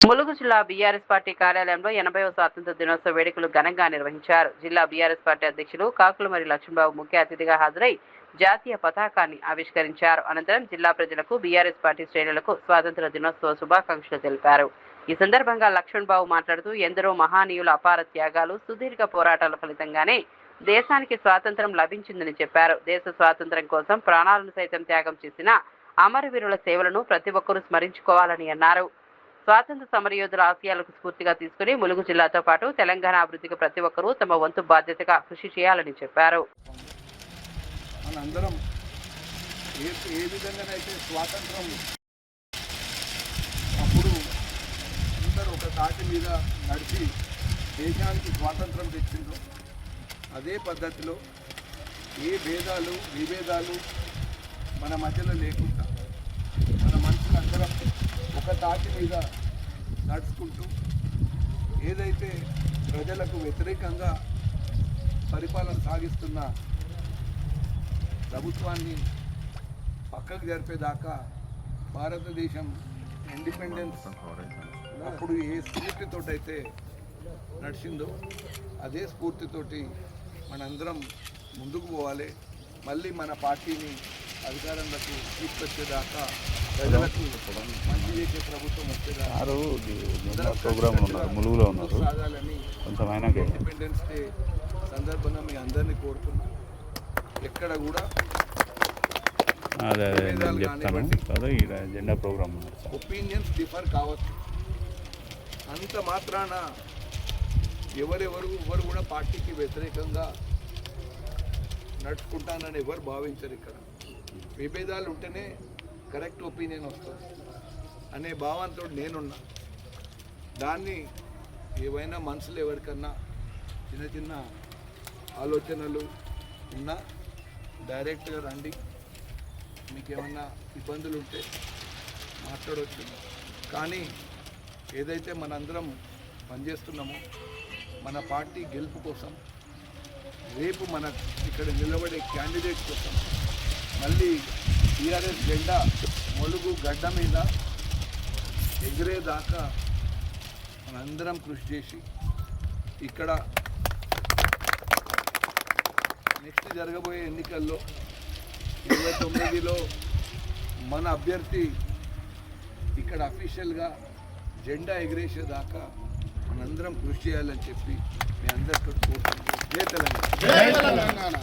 ములుగు జిల్లా BRS party కార్యాలయంలో 80వ స్వాతంత్ర దినోత్సవ వేడుకలు ఘనంగా నిర్వహించారు. జిల్లా బీఆర్ఎస్ పార్టీ అధ్యక్షులు కాకులమరి లక్ష్మణబాబు ముఖ్య అతిథిగా హాజరై జాతీయ పతాకాన్ని ఆవిష్కరించారు. అనంతరం జిల్లా ప్రజలకు బీఆర్ఎస్ పార్టీ శ్రేణులకు స్వాతంత్ర దినోత్సవ శుభాకాంక్షలు తెలిపారు. ఈ సందర్భంగా లక్ష్మణబాబు మాట్లాడుతూ ఎందరో మహానీయుల అపార త్యాగాలు, సుదీర్ఘ పోరాటాల ఫలితంగానే దేశానికి స్వాతంత్రం లభించిందని చెప్పారు. దేశ స్వాతంత్రం కోసం ప్రాణాలను సైతం త్యాగం చేసిన అమరవీరుల సేవలను ప్రతి ఒక్కరూ స్మరించుకోవాలని అన్నారు. స్వాతంత్ర సమరయోధుల ఆశయాలకు స్ఫూర్తిగా తీసుకుని ములుగు జిల్లాతో పాటు తెలంగాణ అభివృద్ధికి ప్రతి ఒక్కరూ తమ వంతు బాధ్యతగా కృషి చేయాలని చెప్పారు. మనందరం ఏ విధంగానైతే స్వాతంత్రం అప్పుడు అందరూ ఒక తాటి మీద నడిచి దేశానికి స్వాతంత్రం తెచ్చిందో అదే పద్ధతిలో ఏ భేదాలు విభేదాలు మన మధ్యలో లేకుండా మన మనుషులందరం ఒక తాటి మీద నడుచుకుంటూ ఏదైతే ప్రజలకు వ్యతిరేకంగా పరిపాలన సాగిస్తున్న ప్రభుత్వాన్ని పక్కకు జరిపేదాకా భారతదేశం ఇండిపెండెన్స్ అప్పుడు ఏ స్ఫూర్తితోటైతే నడిచిందో అదే స్ఫూర్తితోటి మనందరం ముందుకు పోవాలి. మళ్ళీ మన పార్టీని అధికారంలోకి తీసుకొచ్చేదాకా ప్రజలకు మంచి చేసే ప్రభుత్వం వచ్చేదాకా సాగాలని ఇండిపెండెన్స్ డే సందర్భంగా మీ అందరినీ కోరుతున్నాం. ఎక్కడ కూడా ఒపీనియన్స్ డిఫర్ కావచ్చు. అంత మాత్రాన ఎవరు కూడా పార్టీకి వ్యతిరేకంగా నడుచుకుంటానని ఎవరు భావించరు. ఇక్కడ విభేదాలు ఉంటేనే కరెక్ట్ ఒపీనియన్ వస్తుంది అనే భావంతో నేనున్నా. దాన్ని ఏవైనా మనసులో ఎవరికన్నా చిన్న చిన్న ఆలోచనలు ఉన్నా డైరెక్ట్గా రండి. మీకు ఏమన్నా ఇబ్బందులు ఉంటే మాట్లాడవచ్చు. కానీ ఏదైతే మనందరం పనిచేస్తున్నామో మన పార్టీ గెలుపు కోసం, రేపు మన ఇక్కడ నిలబడే క్యాండిడేట్ కోసం మళ్ళీ టీఆర్ఎస్ జెండా ములుగు గడ్డ మీద ఎగిరేదాకా మనందరం కృషి చేసి ఇక్కడ నెక్స్ట్ జరగబోయే ఎన్నికల్లో 29లో మన అభ్యర్థి ఇక్కడ అఫీషియల్గా జెండా ఎగిరేసేదాకా మనందరం కృషి చేయాలని చెప్పి మీ అందరితో కోరుకుంటున్నాం. జై తెలంగాణ.